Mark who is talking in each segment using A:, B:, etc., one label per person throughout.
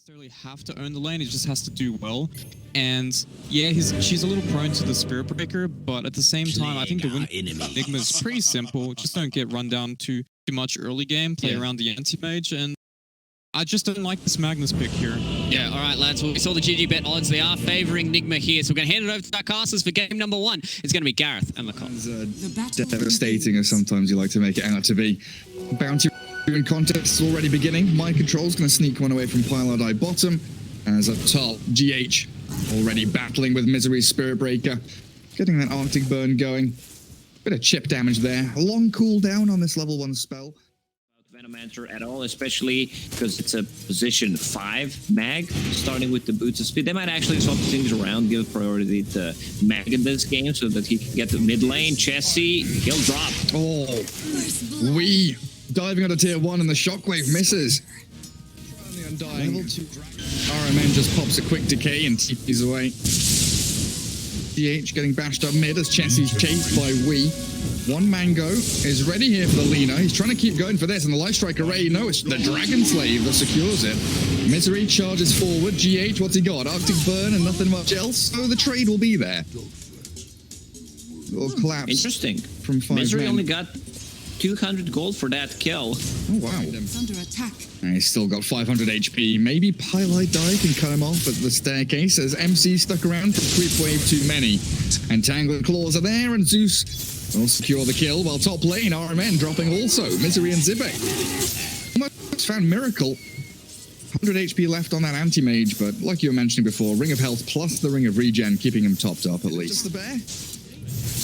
A: necessarily have to own the lane, he just has to do well. And yeah, she's a little prone to the Spirit Breaker, but at the same time, I think the win Nigma is pretty simple. Just don't get run down too much early game, play around the anti-mage, and I just don't like this Magnus pick here.
B: Yeah, all right, lads. Well, we saw the GG bet odds. They are favouring Nigma here, so we're going to hand it over to our casters for game number 1. It's going to be Gareth and Lacoste.
C: Devastating as sometimes you like to make it out to be. Bounty and contest is already beginning. Mind Control's going to sneak one away from Pyjamas bottom. As up top, GH already battling with Misery's Spirit Breaker. Getting that Arctic Burn going. Bit of chip damage there. A long cooldown on this level 1 spell.
D: Venomancer at all, especially because it's a position 5 mag, starting with the boots of speed. They might actually swap things around, give priority to mag in this game so that he can get to mid lane. Chessie, he'll drop.
C: Oh, we diving onto tier 1 and the shockwave misses. The undying. Level 2 RMN just pops a quick decay and TP's away. GH getting bashed up mid as Chessie's chased by Wee. One Mango is ready here for the Lina. He's trying to keep going for this, and the Lightstrike Array, no, it's the Dragon Slave that secures it. Misery charges forward. GH, what's he got? Arctic Burn and nothing much else. So the trade will be there. Little collapse.
D: Interesting.
C: From 5
D: Misery
C: men.
D: only got 200 gold for that kill.
C: Oh, wow.
E: It's under attack.
C: And he's still got 500 HP. Maybe Pyjamas can cut him off at the staircase as MC stuck around for creep wave too many. Entangled Claws are there, and Zeus will secure the kill, while top lane, RMN dropping also. Misery and Zibe. Almost found Miracle. 100 HP left on that anti-mage, but like you were mentioning before, Ring of Health plus the Ring of Regen, keeping him topped up at least. Just the bear?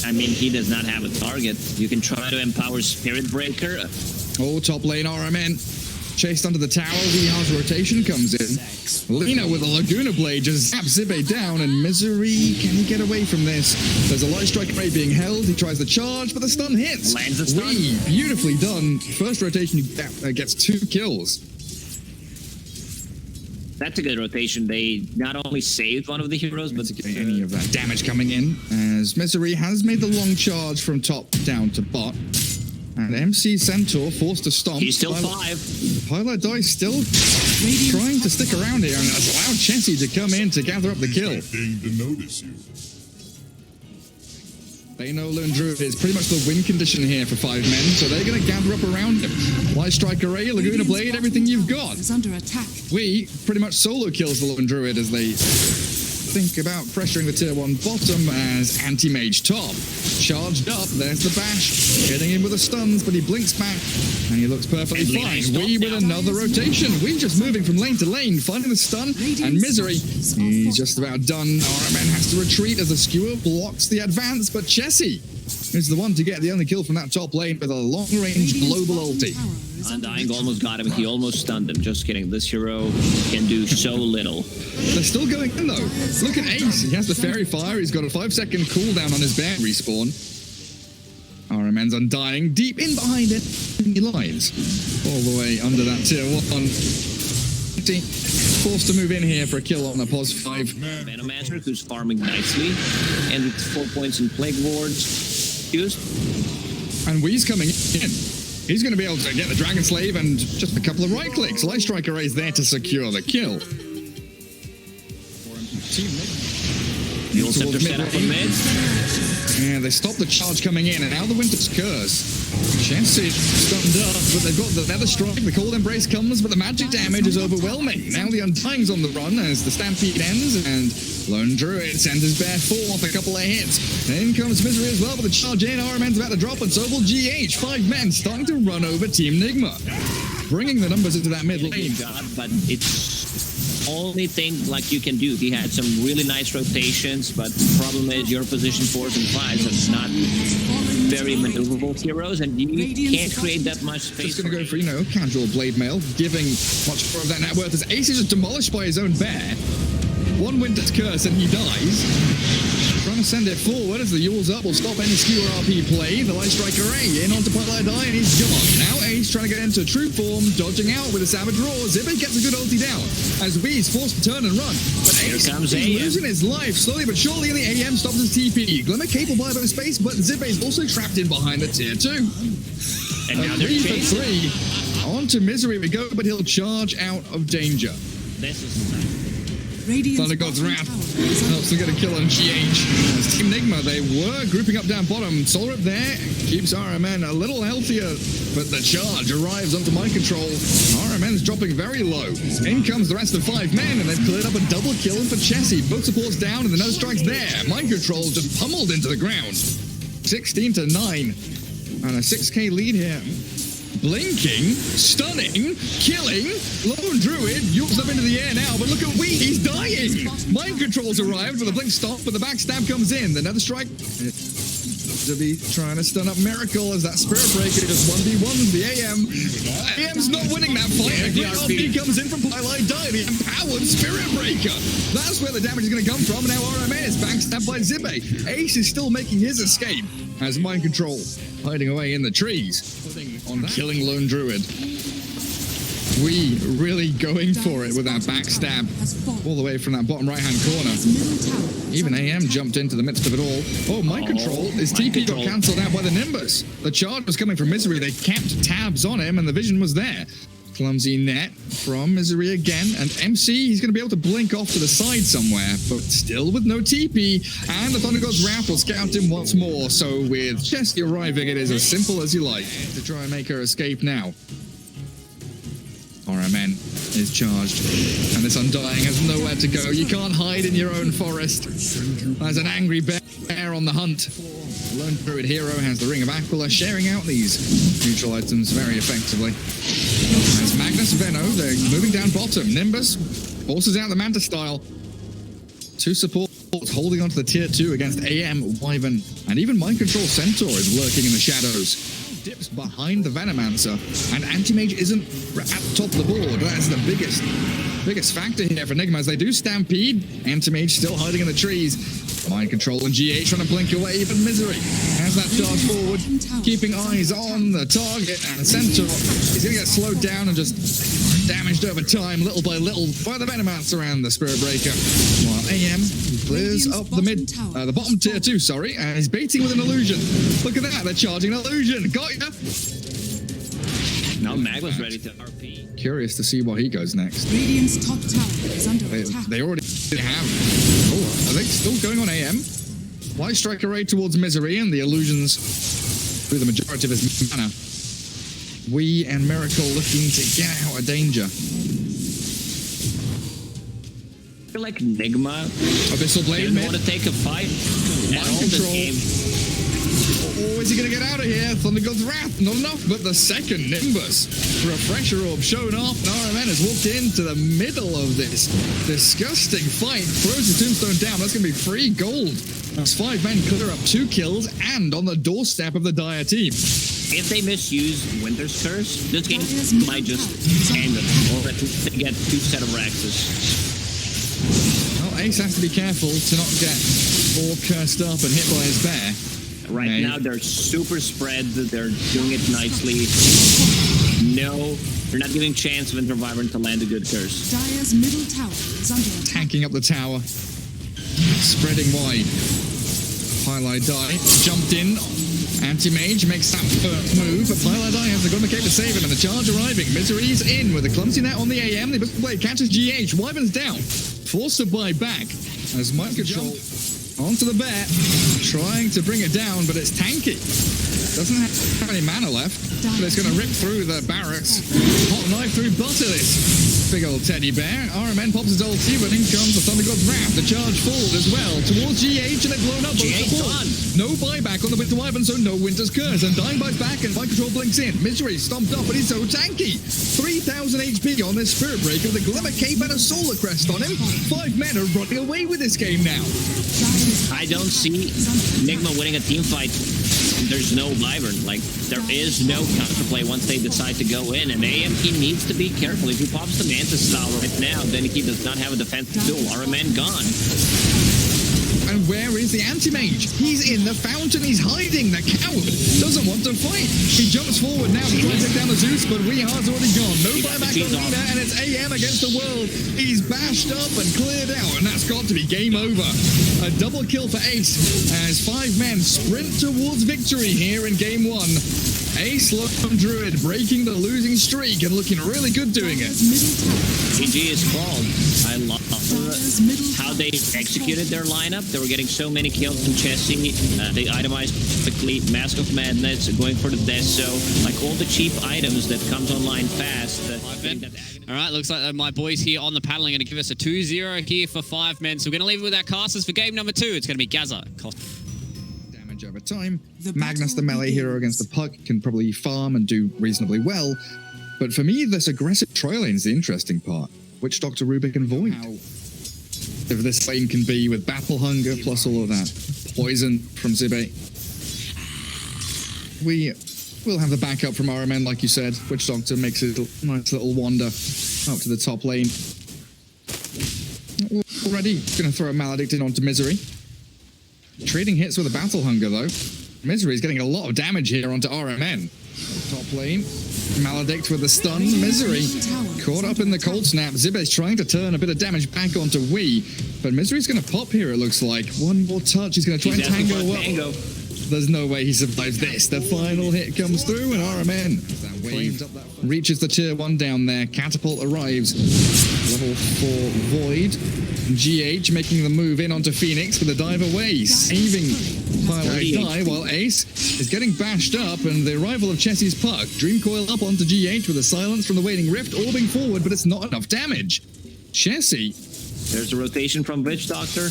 D: I mean, he does not have a target. You can try to empower Spirit Breaker.
C: Oh, top lane RMN. Chased under the tower, VR's rotation comes in. Lina with a Laguna Blade just zaps Zibe down, and Misery, can he get away from this? There's a Lightstrike Array being held, he tries the charge, but the stun hits.
D: Lands the stun.
C: Wee, beautifully done. First rotation gets 2 kills.
D: That's a good rotation. They not only saved one of the heroes, but
C: any of that damage coming in, as Misery has made the long charge from top down to bot. And MC Centaur forced to stomp.
D: He's still 5.
C: Pilot Dice still trying to stick around here and has allowed Chessie to come in to gather up the kill. They know Lone Druid is pretty much the win condition here for 5 men, so they're going to gather up around him. Lightstrike Array, Laguna Blade, everything you've got.
E: It's under attack.
C: We pretty much solo kills the Lone Druid as they think about pressuring the tier 1 bottom as anti-mage top. Charged up, there's the bash. Getting in with the stuns, but he blinks back and he looks perfectly fine. We with another rotation. We just moving from lane to lane, finding the stun, and Misery, he's just about done. RMN has to retreat as the skewer blocks the advance, but Chessie is the one to get the only kill from that top lane with a long-range global ulti.
D: Undying almost got him. He almost stunned him. Just kidding. This hero can do so little.
C: They're still going in, though. Look at Ace. He has the Fairy Fire. He's got a 5-second cooldown on his bear respawn. RMN's Undying. Deep in behind it. He lines. All the way under that tier 1. Forced to move in here for a kill on the pos 5.
D: Venomancer, who's farming nicely. And with 4 points in Plague Wards used.
C: And Wee's coming in. He's going to be able to get the Dragon Slave and just a couple of right clicks. Lightstrike Array is there to secure the kill.
D: You'll Scepter set up on mid.
C: Yeah, they stopped the charge coming in, and now the Winter's Curse. Chessie stunned up, but they've got the Nether Strike, the Cold Embrace comes, but the magic damage is overwhelming. Now the Undying's on the run as the Stampede ends, and Lone Druid sends his bear forth a couple of hits. In comes Misery as well, but the charge in, RMN's about to drop, and so will GH. 5 men starting to run over Team Nigma, bringing the numbers into that mid lane.
D: But it's only thing like you can do. He had some really nice rotations, but the problem is your position 4s and 5s are not very maneuverable heroes, and you can't create that much space.
C: Just going to go for, casual blade mail, giving much more of that net worth as Ace is just demolished by his own bear. 1 Winter's Curse and he dies. Trying to send it forward as the Yule's up will stop any skewer RP play. The Lightstrike Array in onto Pyjamas and he's gone. Now Ace trying to get into true form, dodging out with a Savage Roar. Zibe gets a good ulti down as Wee's forced to turn and run. But Ace is losing his life slowly but surely, and the AM stops his TP. Glimmer capable by the space, but Zibe is also trapped in behind the tier 2.
D: And now they're
C: 3 for 3. On to Misery we go, but he'll charge out of danger.
D: This is
C: Thunder God's Wrath helps to get a kill on GH. As Team Nigma, they were grouping up down bottom. Solar up there keeps RMN a little healthier, but the charge arrives onto mind control. RMN's dropping very low. In comes the rest of 5 men, and they've cleared up a double kill for Chessie. Book support's down, and another strike's there. Mind control just pummeled into the ground. 16-9, and a 6K lead here. Blinking, stunning, killing, Lone Druid yokes up into the air now, but look at Wheat, he's dying! Mind control's arrived, but the blink stop, but the backstab comes in. Another strike to be trying to stun up Miracle as that Spirit Breaker just 1v1s the AM. AM's not winning that fight. A great RP comes in from Pyjamas, the empowered Spirit Breaker. That's where the damage is going to come from. Now RMN is backstabbed by Zibe. Ace is still making his escape as Mind Control hiding away in the trees. Killing Lone Druid. We really going for it with that backstab all the way from that bottom right-hand corner. Even AM jumped into the midst of it all. Oh, Mind Control. His TP got cancelled out by the Nimbus. The charge was coming from Misery. They kept tabs on him and the vision was there. Clumsy net from Misery again. And MC, he's going to be able to blink off to the side somewhere, but still with no TP. And the Thunder God's Wrath will scout him once more. So with Chessie arriving, it is as simple as you like to try and make her escape now. RMN is charged, and this Undying has nowhere to go. You can't hide in your own forest. There's an angry bear on the hunt. Lone Druid Hero has the Ring of Aquila, sharing out these neutral items very effectively. As Magnus Venno, they're moving down bottom. Nimbus forces out the Manta style. 2 supports holding onto the tier 2 against AM, Wyvern, and even Mind Control Centaur is lurking in the shadows. Dips behind the Venomancer, and Anti-Mage isn't at the top of the board. That's the biggest factor here for Nigma as they do stampede. Anti-Mage still hiding in the trees. Mind Control and GH trying to blink away. Even Misery has that charge forward, keeping eyes on the target, and Centaur is going to get slowed down and just damaged over time, little by little, by the Venomancer and the Spirit Breaker. While AM clears up the bottom tier 2, sorry, and is baiting with an illusion. Look at that, they're charging an illusion. Got ya!
D: Now Mag was ready to RP.
C: Curious to see what he goes next.
E: Radiant's top tower is under attack.
C: They already have. Oh, are they still going on AM? Light Strike array towards Misery and the illusions through the majority of his mana. We and Miracle looking to get out of danger.
D: I feel like Nigma
C: Abyssal Blade
D: didn't want to take a fight at all this game.
C: Oh, is he going to get out of here? Thunder God's Wrath, not enough, but the second Nimbus. Refresher Orb shown off, and RMN has walked into the middle of this disgusting fight. Throws the Tombstone down, that's going to be free gold. As 5 men clear up 2 kills, and on the doorstep of the Dire team.
D: If they misuse Winter's Curse, this game might just end it, or at least they get 2 set of Raxes.
C: Well, Ace has to be careful to not get all cursed up and hit by his bear.
D: Right now, they're super spread. They're doing it nicely. No, they're not giving chance of Winter Wyvern to land a good curse.
E: Dire's middle tower is under attack.
C: Tanking up the tower. Spreading wide. Pyjamas jumped in. Anti-Mage makes that first move, but Pyjamas has to go to McCabe to save him, and the charge arriving. Misery's in with a clumsy net on the AM. The Abyssal Blade catches GH. Wyvern's down. Forced to buy back as Mind Control onto the bear, trying to bring it down, but it's tanky. Doesn't have any mana left, but it's going to rip through the barracks. Hot knife through butter, this big old teddy bear. RMN pops his ulti, but in comes the Thunder God's Wrath. The charge forward as well towards GH, and they've blown up.
D: GH gone.
C: No buyback on the Winter Wyvern, so no Winter's Curse. And Dying buys back, and Mind Control blinks in. Misery stomped up, but he's so tanky. 3,000 HP on this Spirit Breaker with a Glimmer Cape and a Solar Crest on him. 5 men are running away with this game now.
D: I don't see Nigma winning a team fight. There's no Wyvern. Like, there is no counterplay once they decide to go in. And AMP needs to be careful. If he pops the Mantis style right now, then he does not have a defensive tool. RMN gone.
C: And where is the Anti-Mage? He's in the fountain. He's hiding. The coward doesn't want to fight. He jumps forward now to try and take down the Zeus, but Weehar's already gone. No buyback on Lina, and it's AM against the world. He's bashed up and cleared out, and that's got to be game over. A double kill for Ace as 5 men sprint towards victory here in game 1. Ace Lone Druid breaking the losing streak and looking really good doing it.
D: GG is called. I love how they executed their lineup. They were getting so many kills from Chessie. They itemized quickly. Mask of Madness, going for the Deso. Like all the cheap items that comes online fast.
B: All right, looks like my boys here on the panel are going to give us a 2-0 here for 5 men. So we're going to leave it with our casters for game number 2. It's going to be Gaza.
C: Damage over time. Magnus, the melee hero against the puck, can probably farm and do reasonably well. But for me, this aggressive Troy lane is the interesting part. Witch Doctor, Rubik, and Void. How if this lane can be with Battle Hunger plus all of that poison from Zibe. We will have the backup from RMN, like you said. Witch Doctor makes a nice little wander up to the top lane. Already going to throw a Maledict in onto Misery. Trading hits with a Battle Hunger, though. Misery is getting a lot of damage here onto RMN. Top lane. Maledict with the stun. Misery caught up in the cold snap. Zibe's trying to turn a bit of damage back onto Wii, but Misery's going to pop here, it looks like. One more touch. He's going to try and tango up. There's no way he survives this. The final hit comes through, and RMN reaches the tier 1 down there. Catapult arrives. Level 4 Void. GH making the move in onto Phoenix with a dive away, saving die while Ace is getting bashed up, and the arrival of Chessie's puck. Dream Coil up onto GH with a silence from the Waiting Rift, orbing forward, but it's not enough damage. Chessie.
D: There's a rotation from Witch Doctor.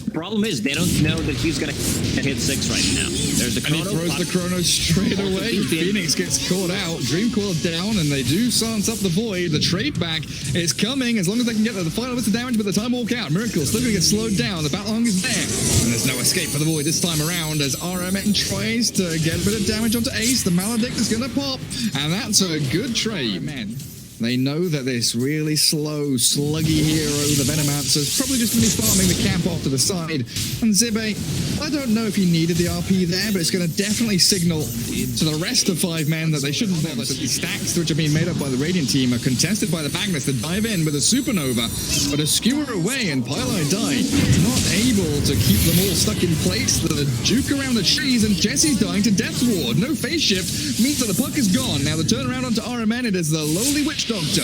D: The problem is they don't know that he's going to hit 6 right now. There's the Chrono.
C: And he throws the Chrono straight away. Phoenix gets caught out. Dream Coil down, and they do silence up the Void. The trade back is coming as long as they can get the final bits of damage, but the time walk out. Miracle still going to get slowed down. The Battle Hunger is there. And there's no escape for the Void this time around as RMN tries to get a bit of damage onto Ace. The Maledict is going to pop, and that's a good trade. Man. They know that this really slow, sluggy hero, the Venomancer, is probably just going to be farming the camp off to the side. And Zibe, I don't know if he needed the RP there, but it's going to definitely signal to the rest of 5 men that they shouldn't bother. These stacks, which are being made up by the Radiant team, are contested by the Magnus to dive in with a Supernova, but a skewer away, and Pylai die, not able to keep them all stuck in place. The juke around the trees, and Chessie's dying to Death Ward. No phase shift means that the puck is gone. Now the turnaround onto RMN, it is the lowly Witch Doctor,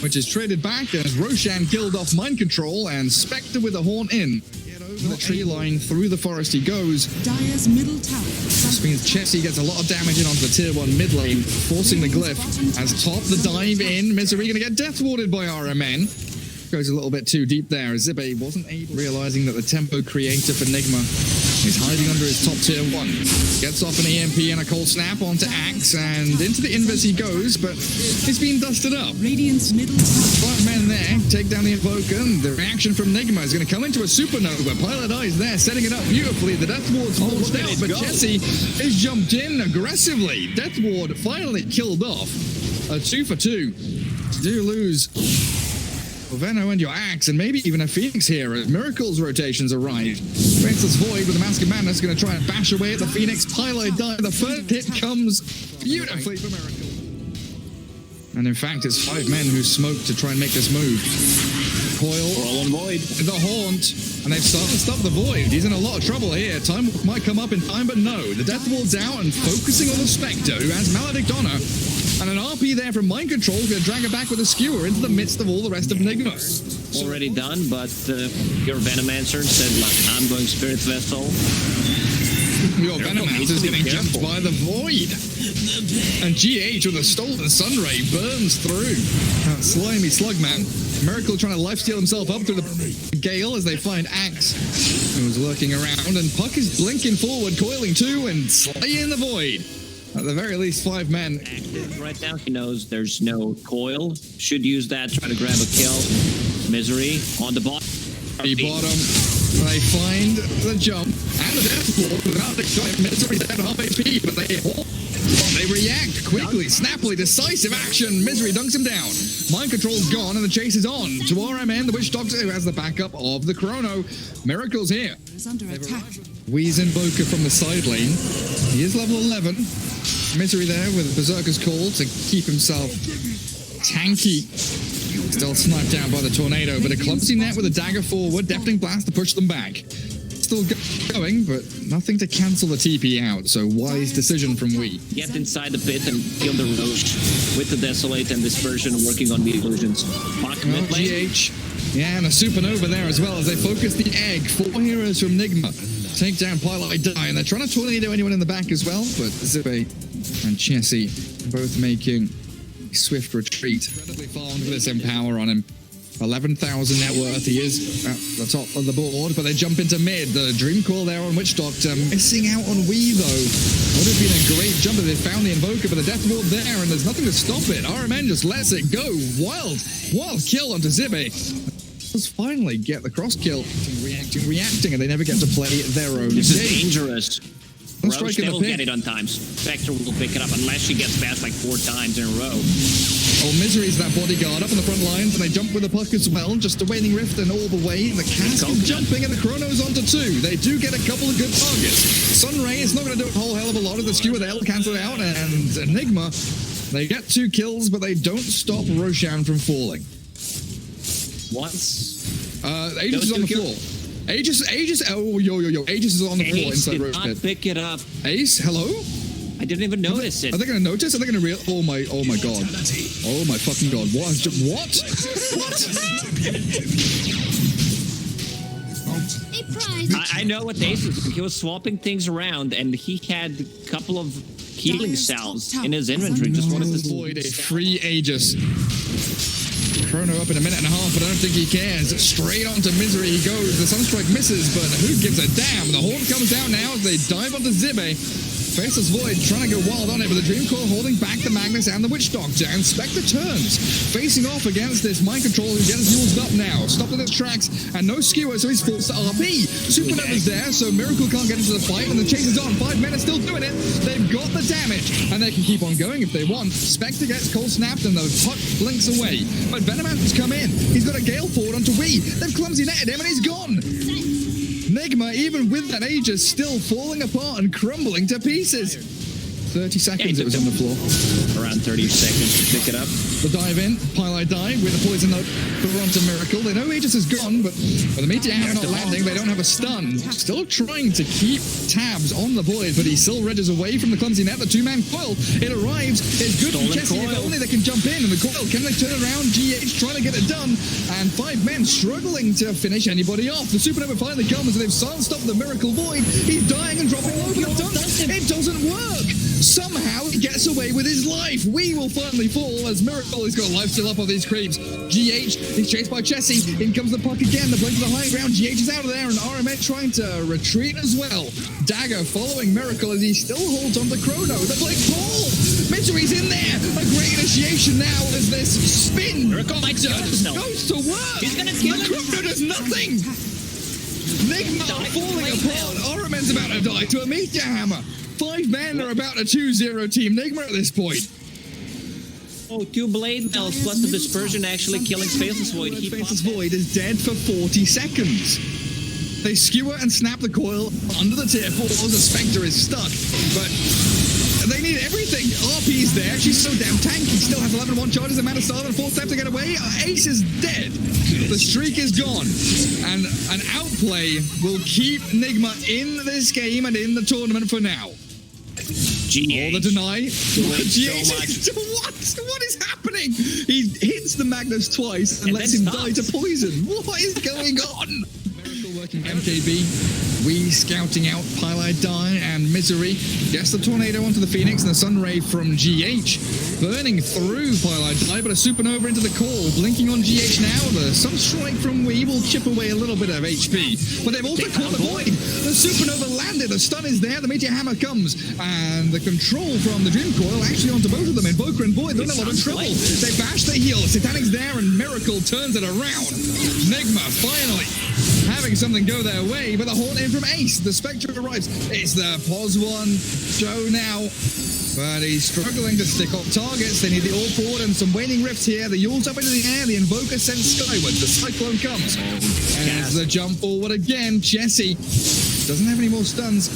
C: which is traded back as Roshan killed off Mind Control, and Spectre with a horn in. Over the tree line, through the forest he goes.
E: Dire's middle tower.
C: This means Chessie gets a lot of damage in onto the tier 1 mid lane, forcing the glyph. As top the dive in, Misery gonna get death warded by RMN. Goes a little bit too deep there as Zibe wasn't able, realizing that the tempo creator for Nigma is hiding under his top tier 1. Gets off an EMP and a cold snap onto Axe, and into the invis he goes, but he's been dusted up.
E: Radiant's middle tower.
C: 5 men there, take down the Invoker, and the reaction from Nigma is going to come into a Supernova. Pilot Eyes there, setting it up beautifully. The Death Ward's launched out, but Chessie is jumped in aggressively. Death Ward finally killed off. A 2 for 2. Do lose Veno and your Axe, and maybe even a Phoenix here as Miracle's rotations arrive. Faceless Void with the Mask of Madness going to try and bash away at the Phoenix. Pylai die. The first hit comes beautifully for Miracle. And in fact, it's 5 men who smoke to try and make this move. Coil.
D: All on Void.
C: The Haunt. And they've started to stop the Void. He's in a lot of trouble here. Time might come up in time, but no. The Death Ward's out and focusing on the Spectre, who has Maledict on her. And an RP there from Mind Control is going to drag her back with a skewer into the midst of all the rest of Nigma.
D: Already done, but your Venomancer said, like, I'm going Spirit Vessel.
C: Your Venomancer is getting jumped by the Void. And GH with a stolen Sunray burns through. That slimy Slugman. Miracle trying to lifesteal himself up through the gale as they find Axe, who was lurking around. And Puck is blinking forward, coiling too, and slaying the Void. At the very least, 5 men.
D: Right now, he knows there's no coil. Should use that, try to grab a kill. Misery on the bottom.
C: The bottom. They find the jump and the Death Ward without the time. Misery dead half HP, but they react quickly, snappily, decisive action. Misery dunks him down. Mind Control's gone, and the chase is on to RMN, the Witch Doctor, who has the backup of the Chrono. Miracle's here.
E: Is under attack.
C: Weeze Invoker from the side lane. He is level 11. Misery there with Berserker's Call to keep himself tanky. Still sniped down by the Tornado, but a clumsy net with a dagger forward, Deafening Blast to push them back. still going, but nothing to cancel the TP out. So wise decision from Wii.
D: Get inside the pit and kill the Roche with the Desolate and Dispersion working on the illusions.
C: GH. Yeah, and a Supernova there as well as they focus the egg. 4 heroes from Nigma take down Pyjamas Die, and they're trying to tornado anyone in the back as well, but Zippe and Chessie both making swift retreat. Incredibly farmed with this Empower on him. 11,000 net worth. He is at the top of the board, but they jump into mid. The Dream Call there on Witch Doctor. Missing out on Wii, though. Would have been a great jump if they found the Invoker, but the Death Ward there, and there's nothing to stop it. RMN just lets it go. Wild kill onto Zippe. Let's finally get the cross kill. Reacting, and they never get to play their own
D: This
C: game.
D: is dangerous. Roche,
C: Strike
D: they
C: in the
D: will
C: pit.
D: get it on times. Spectre will pick it up unless she gets past like 4 times in a row.
C: Oh, Misery's that bodyguard up on the front lines, and they jump with the puck as well. Just a Waning Rift and all the way. And the Cask is jumping, and the Chrono's onto 2. They do get a couple of good targets. Sunray is not going to do a whole hell of a lot of the skewer. They'll cancel it out, and Enigma, they get 2 kills, but they don't stop Roshan from falling.
D: Once.
C: Aegis is on the floor. Aegis, oh, yo. Aegis is on the floor
D: Ace
C: inside
D: did
C: Roche
D: not
C: pit.
D: pick it up.
C: Ace, hello?
D: I didn't even notice it.
C: Are they going to notice? Are they going to real? Oh my god. Oh my fucking god. What?
D: I know what Ace was doing. He was swapping things around, and he had a couple of healing cells in his inventory. Just wanted to
C: avoid a free Aegis. Chrono up in a minute and a half, but I don't think he cares. Straight onto Misery he goes. The Sunstrike misses, but who gives a damn? The Horn comes out now as they dive onto Zippe. Faceless Void trying to go wild on it, but the Dream Core holding back the Magnus and the Witch Doctor. And Spectre turns, facing off against this Mind Control who gets used up now. Stopped in his tracks, and no skewer, so he's forced to RP. Supernova's there, so Miracle can't get into the fight, and the chase is on. 5 men are still doing it. They've got the damage, and they can keep on going if they want. Spectre gets cold snapped, and the puck blinks away. But Venomancer's come in. He's got a Gale forward onto Wii. They've clumsy netted him, and he's gone. Nigma, even with that Aegis, still falling apart and crumbling to pieces. 30 seconds it was on the floor.
D: Around 30 seconds to pick it up.
C: The dive in, Pyjamas Die with a poison note for onto Miracle. They know Aegis is gone, but with the Meteor Hammer not landing, they don't have a stun. Still trying to keep tabs on the Void, but he still redges away from the clumsy net. The 2-man coil, it arrives. It's good for Chessie. If only they can jump in. And the coil, can they turn around? GH trying to get it done. And 5 men struggling to finish anybody off. The Supernova finally comes, and they've silenced up the Miracle Void. He's dying and dropping low, but it doesn't work. Somehow he gets away with his life. We will finally fall as Miracle has got life still up on these creeps. GH is chased by Chessie. In comes the puck again. The blade to the high ground. GH is out of there, and RMN trying to retreat as well. Dagger following Miracle as he still holds on to Chrono. The blade pull. Misery's in there. A great initiation now as this spin
D: Miracle might
C: goes to work.
D: He's gonna kill him.
C: Chrono does nothing. Nigma falling apart. RMN's about to die to a Meteor Hammer. 5 men are about a 2-0 team Nigma at this point.
D: Oh, 2 blade melts plus the dispersion actually killing Faceless Void.
C: Faceless Void is dead for 40 seconds. They skewer and snap the coil under the tier 4. The Spectre is stuck, but they need everything. RP's there. She's so damn tanky. Still has 11-1 charges. Amanda Star and 4 step to get away. Ace is dead. The streak is gone. And an outplay will keep Nigma in this game and in the tournament for now. All the deny. What is happening? He hits the Magnus twice and lets him die to poison. What is going on? Miracle working MKB. We scouting out Pyjamas Die and Misery. Gets the tornado onto the Phoenix and the Sunray from GH. Burning through Pyjamas Die, but a Supernova into the call. Blinking on GH now. The Sunstrike from Wii will chip away a little bit of HP. But they've also caught the Void. The Supernova landed. The stun is there. The Meteor Hammer comes. And the control from the Dream Coil actually onto both of them. Invoker and Void, they're in a lot of trouble. They bash the heal. Satanic's there and Miracle turns it around. Nigma finally having something go their way, but the Horn in from Ace. The Spectre arrives. It's the Pos one. Joe now. But he's struggling to stick on targets. They need the all forward and some waning rifts here. The Yule's up into the air. The Invoker sends skyward. The Cyclone comes. And as the jump forward again, Chessie doesn't have any more stuns.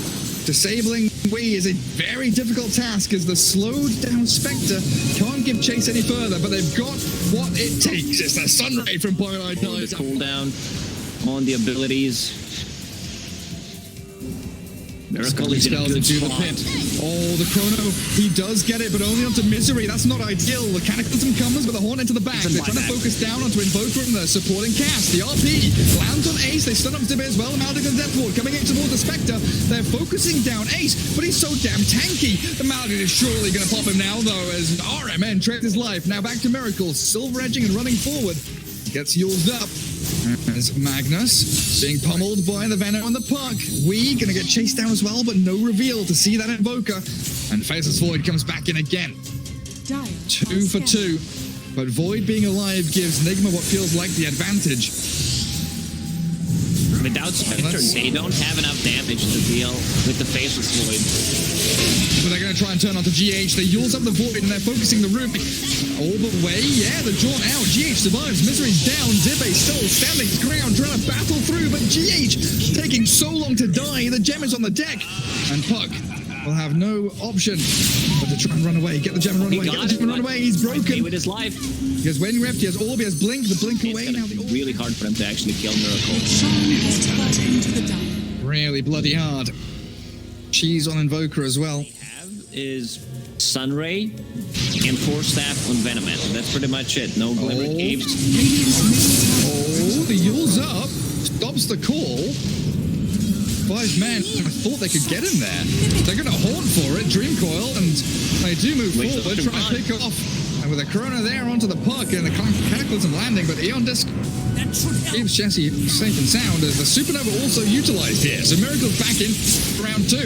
C: Disabling Wii is a very difficult task as the slowed down Spectre can't give chase any further, but they've got what it takes. It's the Sunray from Pyjamas Die.
D: The cooldown on the abilities. Miracle is in a good
C: into the
D: spot.
C: pit. Oh, the chrono, he does get it, but only onto Misery. That's not ideal. The Cataclysm comes, but the Hornet to the back. They're trying to focus down onto Invoker and the supporting cast. The RP lands on Ace. They stun up Zibby as well. Maldigan Death Ward coming in towards the Spectre. They're focusing down Ace, but he's so damn tanky. The Maldigan is surely going to pop him now, though, as RMN trades his life. Now back to Miracle, silver edging and running forward. Gets Yules up. As Magnus being pummeled by the Venom on the puck. We gonna get chased down as well, but no reveal to see that Invoker. And Faceless Void comes back in again. 2 for 2. But Void being alive gives Nigma what feels like the advantage.
D: Without Spectre, they don't have enough damage to deal with the Faceless Void.
C: But they're going to try and turn onto GH. They use up the Void and they're focusing the room. All the way, yeah, they're drawn out. GH survives. Misery's down. Zibbe still standing his ground, trying to battle through. But GH taking so long to die. The gem is on the deck. And Puck will have no option but to try and run away. Get the gem and run away. Get the gem and run away. He's broken.
D: With his life.
C: He has Wind Rift, he has Orb, he has Blink. The Blink away now.
D: It's really hard for them to actually kill Miracle.
C: Really bloody hard. Cheese on Invoker as well.
D: Is Sunray and Force Staff on Venoman. That's pretty much it. No Glimmer Caves.
C: Oh, the Yule's up. Stops the call. 5 men. I thought they could get in there. They're going to haunt for it. Dream Coil, and they do move forward, trying to pick off. And with a Corona there onto the puck and the Cataclysm landing, but Eon Disc keeps Jesse safe and sound as the Supernova also utilized here. So Miracle's back in round 2.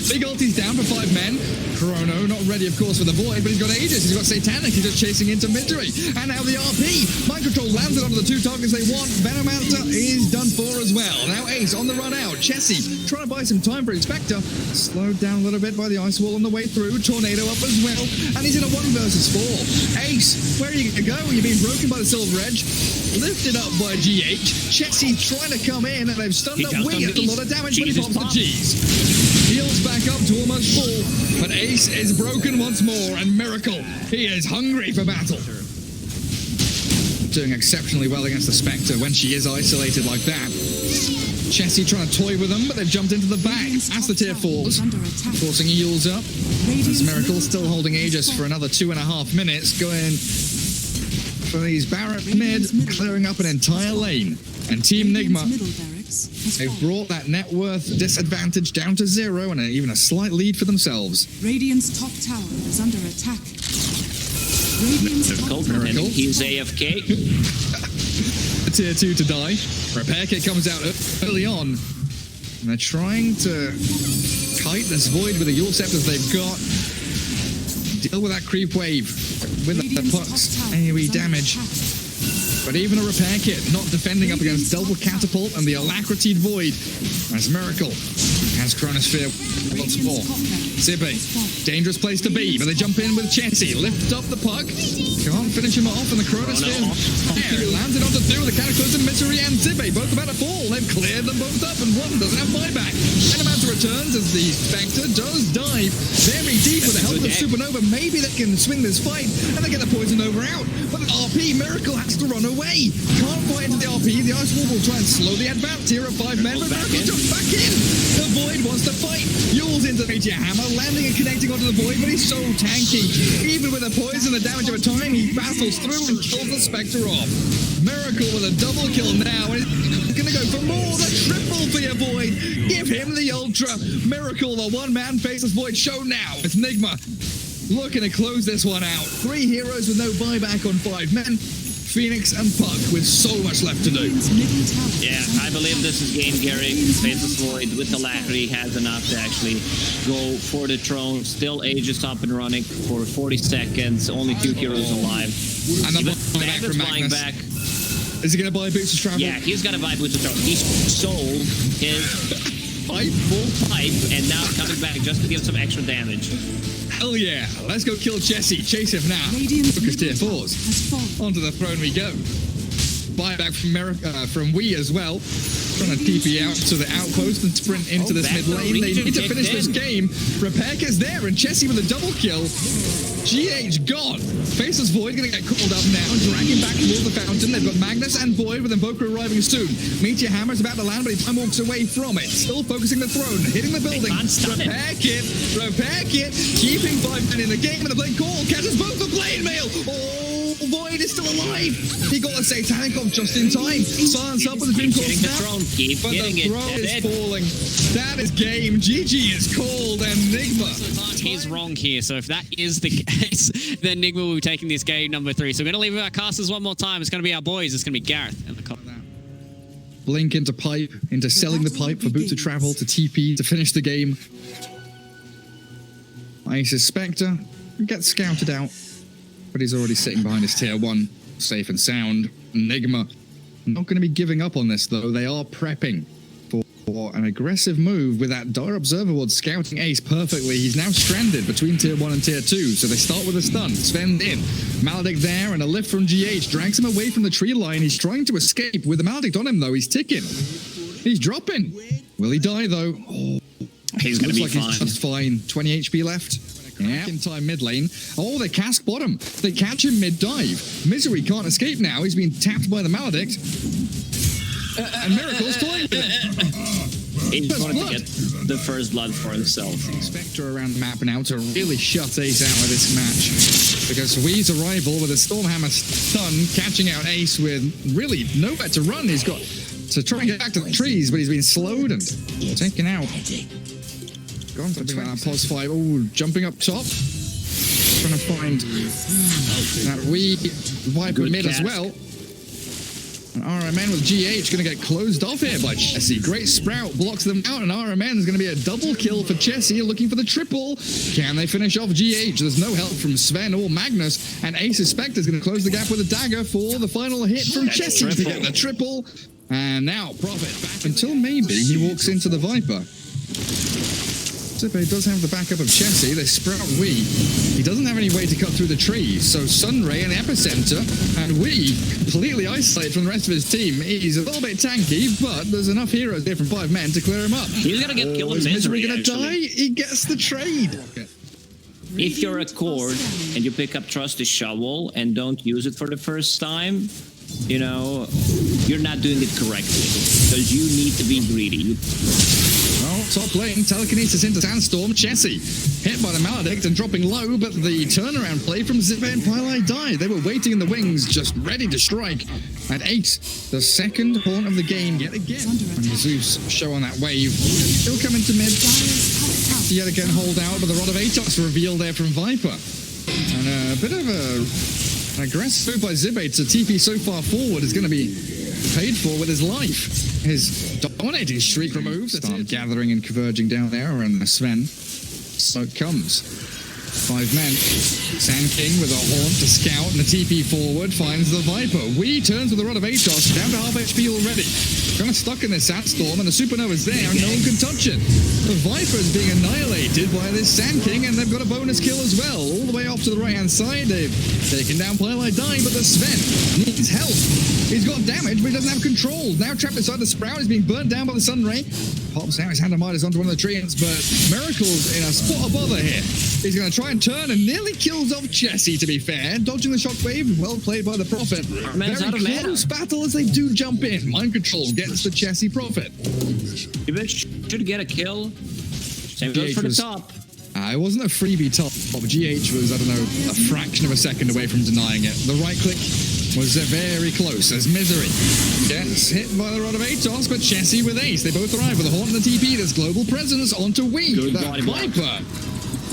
C: Big ulti's down for 5 men. Chrono not ready, of course, for the Void, but he's got Aegis, he's got Satanic, he's just chasing into Misery. And now the RP. Mind Control lands it onto the 2 targets they want. Venomancer is done for as well. Now Ace on the run out. Chessie trying to buy some time for Inspector. Slowed down a little bit by the ice wall on the way through. Tornado up as well. And he's in a 1 versus 4. Ace, where are you going to go? You're being broken by the Silver Edge. Lifted up by GH. Chessie trying to come in, and they've stunned up Wing. It's a lot of damage, but he pops the G's. Heals back up to almost full, but Ace is broken once more, and Miracle, he is hungry for battle. Doing exceptionally well against the Spectre when she is isolated like that. Chessie trying to toy with them, but they've jumped into the back as the tier falls, forcing Eels up. As Miracle still holding Aegis for another 2.5 minutes, going for these Barrett mid, clearing up an entire lane. And Team Nigma, they've brought that net worth disadvantage down to 0 and even a slight lead for themselves.
E: Radiant's top tower is under attack. Radiant's top tower.
D: And he's AFK.
C: Tier 2 to die. Repair kit comes out early on. And they're trying to kite this Void with the Yule Scepters they've got. Deal with that creep wave with the pucks. AoE damage. But even a repair kit not defending up against double catapult and the Alacrity Void. As Miracle has Chronosphere once more. Zibbe, dangerous place to be, but they jump in with Chessie, lift up the puck, can't finish him off, and the Chronosphere there, lands it onto 2 with the Cataclysm, Misery and Zibbe, both about to fall. They've cleared them both up, and one doesn't have buyback. Venomancer returns as the Spectre does dive very deep with the help of Supernova. Maybe they can swing this fight, and they get the Poison Nova out. But the RP, Miracle has to run away. Can't fight into the RP. The Ice Wall will try and slowly advance here at 5 men, but Miracle jumps back in. The Void wants to fight. Yules into the Meteor Hammer, landing and connecting onto the Void, but he's so tanky. Even with the poison, the damage of a time, he battles through and kills the Spectre off. Miracle with a double kill now, and he's going to go for more. The triple for your Void. Give him the Ultra. Miracle, the one-man faceless Void show now. It's Nigma looking to close this one out. 3 heroes with no buyback on 5 men. Phoenix and Puck with so much left to do.
D: Yeah, I believe this is game Gary. Faceless Void with Alacrity has enough to actually go for the throne. Still Aegis up and running for 40 seconds. Only 2 heroes alive.
C: And the buyback from
D: flying
C: Magnus.
D: back.
C: Is he going to buy Boots of Travel?
D: Yeah, he's going to buy Boots of Travel. He's sold his full pipe and now coming back just to give some extra damage.
C: Hell yeah, let's go kill Chessie. Chase him now. Focus tier 4s. Onto the throne we go. buyback from Wii as well. Trying to TP out to the outpost and sprint into this mid lane. They need to finish this game. Repair gets there, and Chessie with a double kill. GH gone. Faceless Void going to get called up now, dragging back towards the fountain. They've got Magnus and Void with Invoker arriving soon. Meteor Hammer's about to land, but he time walks away from it. Still focusing the throne, hitting the building. Repair kit, keeping 5 men in the game, and the Blade Call catches both the Blade Mail. Oh, Void is still alive. He got a Satanic off just in time. Silence up with the Dream Call snap, but the throne is falling. That is game. GG is called, and Nigma.
B: He's wrong here, so if that is the case, then Nigma will be taking this game number 3. So we're going to leave our casters one more time. It's going to be our boys. It's going to be Gareth and the cop.
C: Blink into pipe, into selling the pipe for Boot to travel to TP to finish the game. Asus Spectre gets scouted out, but he's already sitting behind his tier 1, safe and sound. Nigma not going to be giving up on this, though. They are prepping for an aggressive move with that Dire Observer Ward scouting Ace perfectly. He's now stranded between tier 1 and tier 2, so they start with a stun. Sven in, Maledict there, and a lift from GH drags him away from the tree line. He's trying to escape with the Maledict on him, though. He's ticking. He's dropping. Will he die, though? Oh,
D: he's going to be fine.
C: He's just fine. 20 HP left. Yeah. In time mid lane. Oh, they cask bottom. They catch him mid-dive. Misery can't escape now. He's been tapped by the Maledict. And Miracle's toying with him.
D: He just wanted to get the first blood for himself.
C: Spectre around the map now to really shut Ace out of this match. Because Wee's arrival with a Stormhammer stun, catching out Ace with really nowhere to run. He's got to try and get back to the trees, but he's been slowed and taken out. Gone for that plus 5. Oh, jumping up top. Trying to find that Wee Viper mid as well. And RMN with GH going to get closed off here by Chessie. Great Sprout blocks them out, and RMN is going to be a double kill for Chessie, looking for the triple. Can they finish off GH? There's no help from Sven or Magnus, and Ace Spectre is going to close the gap with a dagger for the final hit from Chessie to get the triple. And now Prophet back until maybe he walks into the Viper. Zippe does have the backup of Chessie. They sprout Wee. He doesn't have any way to cut through the trees, so Sunray and Epicenter, and Wee completely isolated from the rest of his team. He's a little bit tanky, but there's enough heroes there from 5 men to clear him up.
D: He's gonna get killed.
C: Is Misery gonna die? He gets the trade. Okay.
D: If you're a cord and you pick up Trusty Shovel and don't use it for the first time, you know, you're not doing it correctly, because you need to be greedy.
C: Well, top lane, telekinesis into Sandstorm. Chessie hit by the Maledict and dropping low, but the turnaround play from Zippe and Pylai died. They were waiting in the wings, just ready to strike. At 8, the second haunt of the game yet again. And Zeus show on that wave. Still coming to mid. Yet again hold out, but the Rod of Atos revealed there from Viper. And a bit of an aggressive move by Zippe to TP so far forward is going to be paid for with his life. His dominating streak removed. Start gathering and converging down there around Sven. So it comes. 5 men. Sand King with a haunt to scout, and the TP forward finds the Viper. Wee turns with the Rod of Atos, down to half HP already. Kind of stuck in this Sandstorm, and the Supernova's there, and no one can touch it. The Viper is being annihilated by this Sand King, and they've got a bonus kill as well. All the way off to the right-hand side, they've taken down Pylai Die, but the Sven needs help. He's got damage, but he doesn't have control. Now trapped inside the Sprout, he's being burnt down by the Sunray. Pops out his Hand of Midas onto one of the treants, but Miracle's in a spot of bother here. He's going to try and turn and nearly kills off Chessie, to be fair. Dodging the shockwave, well played by the Prophet. Very close battle as they do jump in. Mind Control gets the Chessie Prophet.
D: You should get a kill. Same goes for the top.
C: It wasn't a freebie top. GH was, I don't know, a fraction of a second away from denying it. The right click was very close as Misery gets hit by the Rod of Atos, but Chessie with Ace. They both arrive with a haunt and the TP. There's global presence onto Wee. The Viper.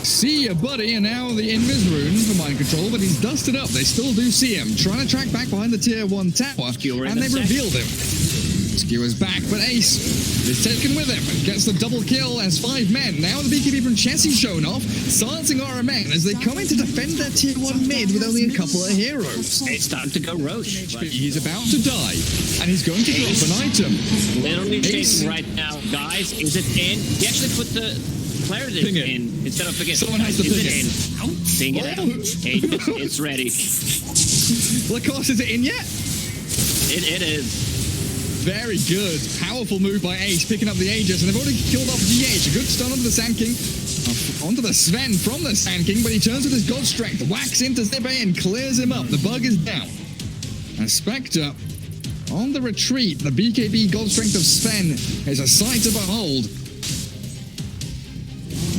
C: See ya, buddy, and now the Invis rune for Mind Control, but he's dusted up. They still do see him. Trying to track back behind the tier 1 tower, and they've revealed him. Skewer's back, but Ace is taken with him and gets the double kill as 5 men. Now the BKB from Chessie shown off, silencing RMN as they come in to defend their tier 1 mid with only a couple of heroes.
D: It's time to go Roche.
C: He's about to die, and he's going to drop an item.
D: Literally chasing right now, guys. Is it in? He actually put the player in instead of forgetting.
C: Someone has to
D: ping
C: it
D: in. Ping it out. It's ready.
C: Lacoste, is it in yet?
D: It is.
C: Very good. Powerful move by Ace, picking up the Aegis, and they've already killed off GH. A good stun onto the Sand King. Onto the Sven from the Sand King, but he turns with his God Strength, whacks into Zibe and clears him up. The bug is down. And Spectre on the retreat. The BKB God Strength of Sven is a sight to behold.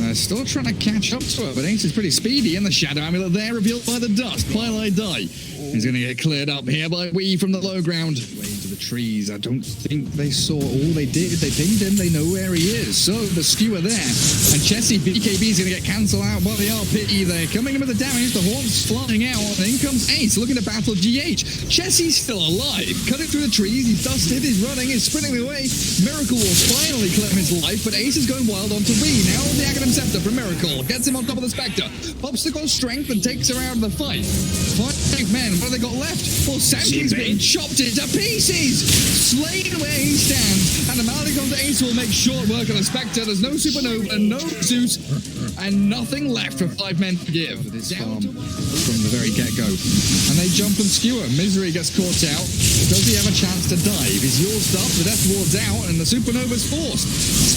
C: They're still trying to catch up to her, but Ace is pretty speedy, and the Shadow Amulet there revealed by the dust. Pylai Die is going to get cleared up here by Wee from the low ground. Way into the trees. I don't think they saw all they did. They pinged him. They know where he is. So the skewer there. And Chessie BKB is going to get cancelled out by the RP. They're coming in with the damage. The Haunts flying out. And in comes Ace looking to battle GH. Chessie's still alive. Cutting through the trees. He's dusted. He's running. He's sprinting away. Miracle will finally claim his life, but Ace is going wild onto Wee. Now the Aghanim Scepter from Miracle gets him on top of the Spectre. Pops the God Strength and takes her out of the fight. 5 men. What have they got left? Well, Sankey's been chopped into pieces. Slain where he stands. And the Malady comes to Ace will make short work of the Spectre. There's no Supernova, no Zeus, and nothing left for 5 men to give. This farm from the very get-go. And they jump and skewer. Misery gets caught out. Does he have a chance to dive? He's yours up. The Death Ward's out, and the Supernova's forced.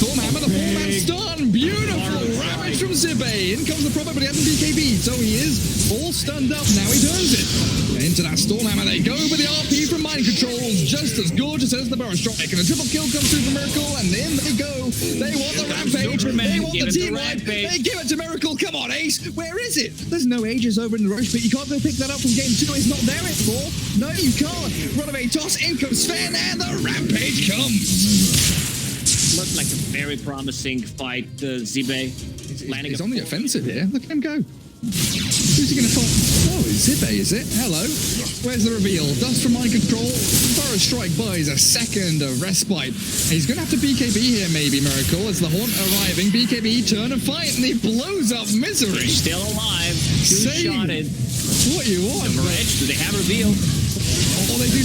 C: Stormhammer, the 4-man stun. Beautiful damage from Zibe. In comes the Prophet, but he hasn't BKB, so he is all stunned up. Now he turns it. And into that Stormhammer they go, but the RP from Mind Control's just as gorgeous as the Burrow Strike. And a triple kill comes through from Miracle, and in they go. They want the Rampage. They want the team wipe. They give it to Miracle. Come on, Ace. Where is it? There's no Aegis over in the Roche pit. You can't go pick that up from game 2. It's not there anymore. No, you can't. Run away toss. In comes Sven, and the Rampage comes.
D: Looked like a very promising fight, Zibe.
C: He's on the offensive here. Look at him go. Who's he going to fight? Oh, it's Zibe, is it? Hello. Where's the reveal? Dust from Mind Control. Burrow Strike buys a second of respite. He's going to have to BKB here, maybe, Miracle, as the Haunt arriving. BKB, turn and fight, and he blows up Misery.
D: He's still alive. Two-shotted.
C: What you want?
D: Number Edge, do they have reveal?
C: Oh, they do.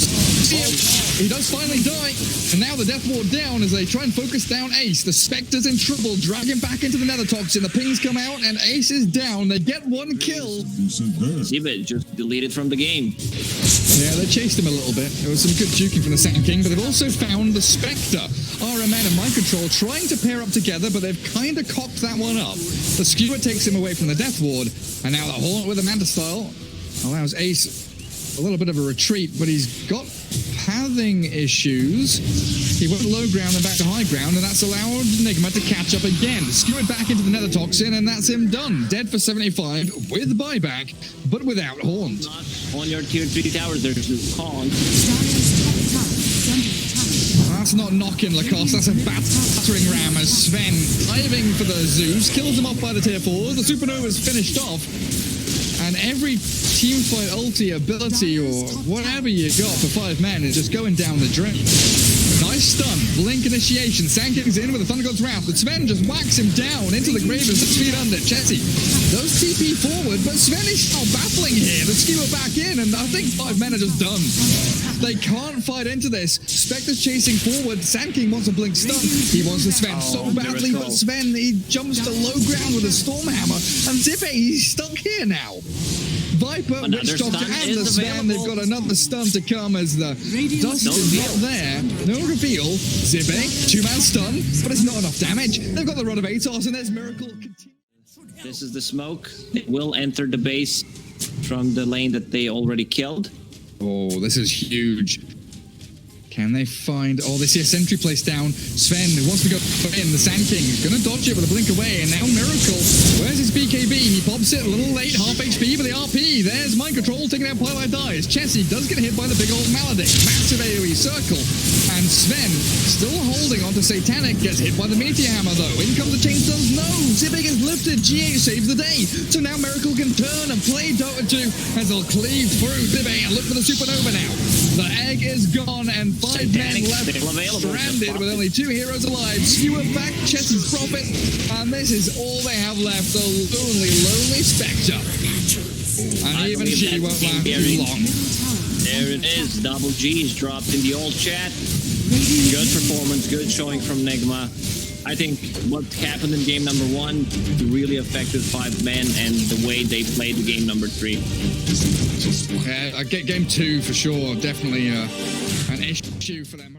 C: He does finally die, and now the Death Ward down as they try and focus down Ace. The Spectre's in trouble, drag him back into the Nether Toxin. The pings come out, and Ace is down. They get 1 kill.
D: Zibe just deleted from the game.
C: Yeah, they chased him a little bit. There was some good juking from the Sand King, but they've also found the Spectre. RMN and Mind Control trying to pair up together, but they've kind of cocked that one up. The Skewer takes him away from the Death Ward, and now the Haunt with the Manta Style allows Ace a little bit of a retreat, but he's got pathing issues. He went low ground and back to high ground, and that's allowed Nigma to catch up again. Skewered back into the Nether Toxin, and that's him done. Dead for 75 with buyback, but without Haunt.
D: On your tier 3 towers, there's this Haunt.
C: That's not knocking Lacoste, that's a battering ram as Sven diving for the Zeus, kills him off by the tier 4s. The Supernova's finished off. And every teamfight ulti ability or whatever you got for 5 men is just going down the drain. Nice stun, blink initiation. Sand King's in with the Thunder God's Wrath, but Sven just whacks him down into the grave and 6 feet under. Chessie does TP forward, but Sven is still battling here. The skewer back in, and I think 5 men are just done. They can't fight into this. Spectre's chasing forward. Sand King wants a blink stun. He wants the Sven so badly, but Sven, he jumps to low ground with a Stormhammer, and Zibe, he's stuck here now. Viper, Witch Doctor, and the Sven, they've got another stun to come as the dust is not there. No reveal. Zibe, 2-man stun, but it's not enough damage. They've got the Rod of Atos, and there's Miracle.
D: This is the smoke. It will enter the base from the lane that they already killed.
C: Oh, this is huge. Can they find... Oh, they see a sentry placed down. Sven, who wants to go in, the Sand King, is going to dodge it with a blink away, and now Miracle. Where's his BKB? He pops it a little late, half HP, but the RP. There's Mind Control taking out Pylai Dies. Chessie does get hit by the big old Malady. Massive AoE circle. And Sven, still holding on to Satanic, gets hit by the Meteor Hammer, though. In comes the Chain Stuns. No! Zibe gets lifted. GH saves the day. So now Miracle can turn and play Dota 2 as they'll cleave through Zibe and look for the Supernova now. The egg is gone, and 5 men left stranded with only 2 heroes alive. Skewer back Chessie's Prophet, and this is all they have left, the lonely Spectre. And even she won't last too long.
D: There it is, double G's dropped in the old chat. Good performance, good showing from Nigma. I think what happened in game number 1 really affected 5 men and the way they played the game number 3.
C: Yeah, I get game 2 for sure. Definitely an issue for them.